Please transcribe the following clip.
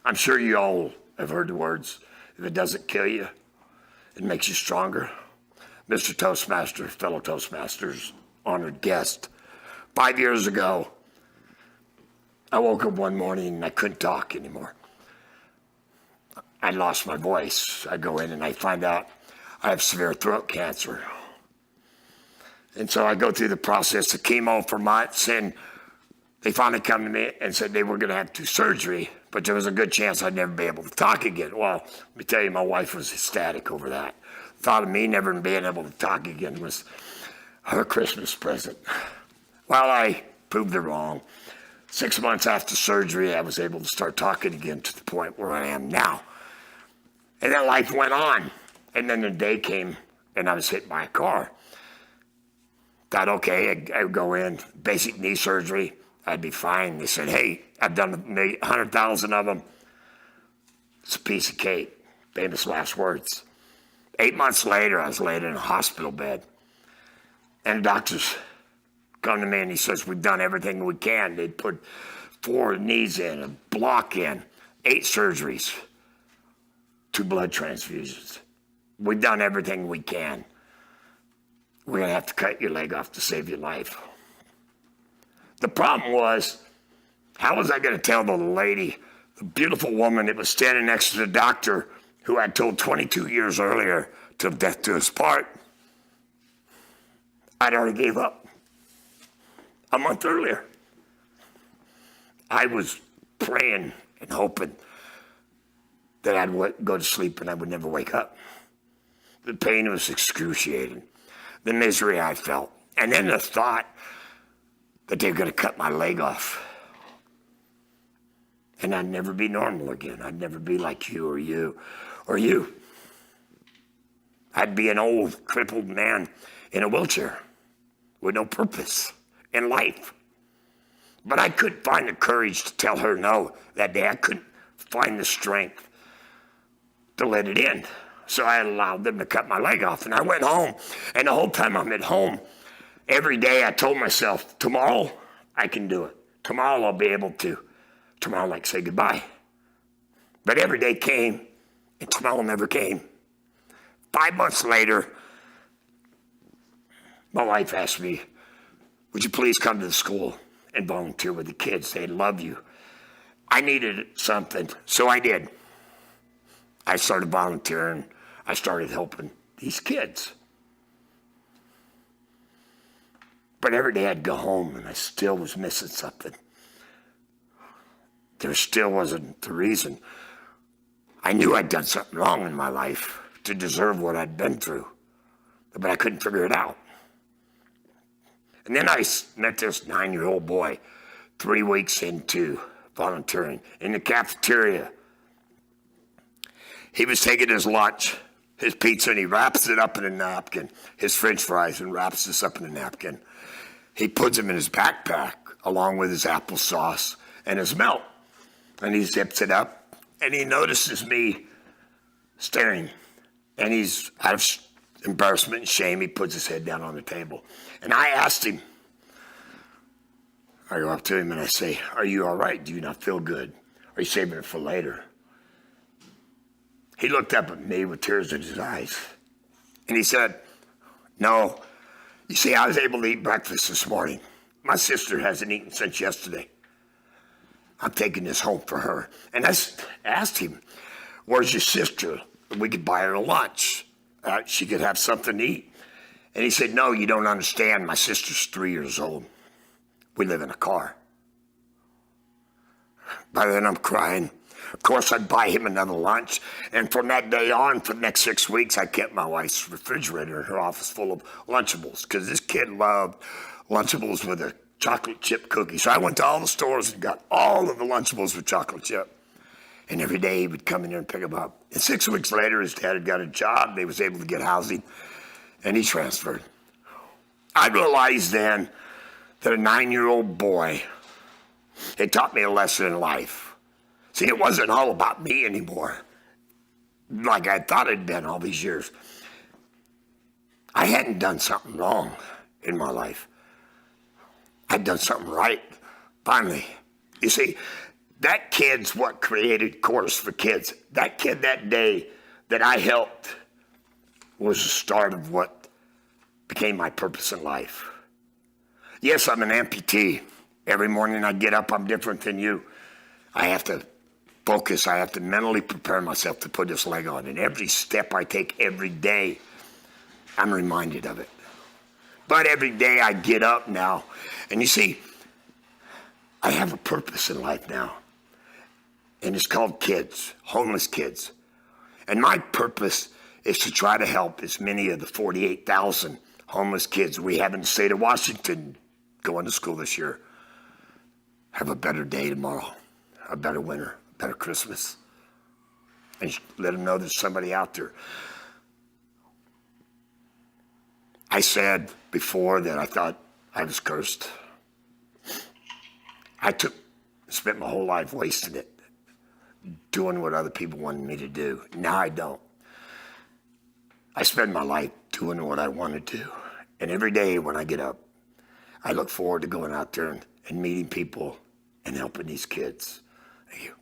I'm sure you all have heard the words, if it doesn't kill you, it makes you stronger. Mr. Toastmaster, fellow Toastmasters, honored guest. 5 years ago, I woke up one morning and I couldn't talk anymore. I lost my voice. I go in and I find out I have severe throat cancer. And so I go through the process of chemo for months, and they finally come to me and said they were going to have to do surgery, but there was a good chance I'd never be able to talk again. Well, let me tell you, my wife was ecstatic over that. Thought of me never being able to talk again was her Christmas present. Well, I proved her wrong. 6 months after surgery, I was able to start talking again to the point where I am now. And then life went on. And then the day came and I was hit by a car. Thought, okay, I would go in, basic knee surgery, I'd be fine. They said, hey, I've done 100,000 of them. It's a piece of cake. Famous last words. 8 months later, I was laid in a hospital bed. And the doctors come to me and he says, we've done everything we can. They put 4 knees in, a block in, 8 surgeries, 2 blood transfusions. We've done everything we can. We're going to have to cut your leg off to save your life. The problem was, how was I going to tell the lady, the beautiful woman that was standing next to the doctor who I'd told 22 years earlier till death do us part, I'd already gave up a month earlier. I was praying and hoping that I'd go to sleep and I would never wake up. The pain was excruciating. The misery I felt. And then the thought that they were going to cut my leg off. And I'd never be normal again. I'd never be like you or you or you. I'd be an old, crippled man in a wheelchair with no purpose in life. But I couldn't find the courage to tell her no that day. I couldn't find the strength to let it in. So I allowed them to cut my leg off, and I went home. And the whole time I'm at home, every day I told myself, tomorrow I can do it. Tomorrow I'll be able to. Tomorrow, like, say goodbye. But every day came, and tomorrow never came. 5 months later, my wife asked me, would you please come to the school and volunteer with the kids? They love you. I needed something, so I did. I started volunteering. I started helping these kids. But every day I'd go home and I still was missing something. There still wasn't the reason. I knew I'd done something wrong in my life to deserve what I'd been through, but I couldn't figure it out. And then I met this 9-year-old boy 3 weeks into volunteering in the cafeteria. He was taking his lunch, his pizza, and he wraps it up in a napkin, his French fries, and wraps this up in a napkin. He puts them in his backpack along with his applesauce and his milk. And he zips it up, and he notices me staring. And he's out of embarrassment and shame, he puts his head down on the table. And I asked him, I go up to him and I say, are you all right? Do you not feel good? Are you saving it for later? He looked up at me with tears in his eyes. And he said, no. You see, I was able to eat breakfast this morning. My sister hasn't eaten since yesterday. I'm taking this home for her. And I asked him, where's your sister? We could buy her a lunch. She could have something to eat. And he said, no, you don't understand. My sister's 3 years old. We live in a car. By then I'm crying. Of course, I'd buy him another lunch. And from that day on, for the next 6 weeks, I kept my wife's refrigerator in her office full of Lunchables, because this kid loved Lunchables with a chocolate chip cookie. So I went to all the stores and got all of the Lunchables with chocolate chip. And every day he would come in there and pick them up. And 6 weeks later, his dad had got a job. They was able to get housing, and he transferred. I realized then that a 9-year-old boy had taught me a lesson in life. See, it wasn't all about me anymore, like I thought it'd been all these years. I hadn't done something wrong in my life. I'd done something right, finally. You see, That kid's what created Course for Kids. That kid that day that I helped was the start of what became my purpose in life. Yes, I'm an amputee. Every morning I get up, I'm different than you. I have to focus. I have to mentally prepare myself to put this leg on. And every step I take every day, I'm reminded of it. But every day I get up now. And you see, I have a purpose in life now. And it's called kids, homeless kids. And my purpose is to try to help as many of the 48,000 homeless kids we have in the state of Washington going to school this year have a better day tomorrow, a better winter, a better Christmas. And let them know there's somebody out there. I said before that I thought I was cursed. I spent my whole life wasting it, doing what other people wanted me to do. Now I don't. I spend my life doing what I want to do. And every day when I get up, I look forward to going out there and meeting people and helping these kids. Thank you.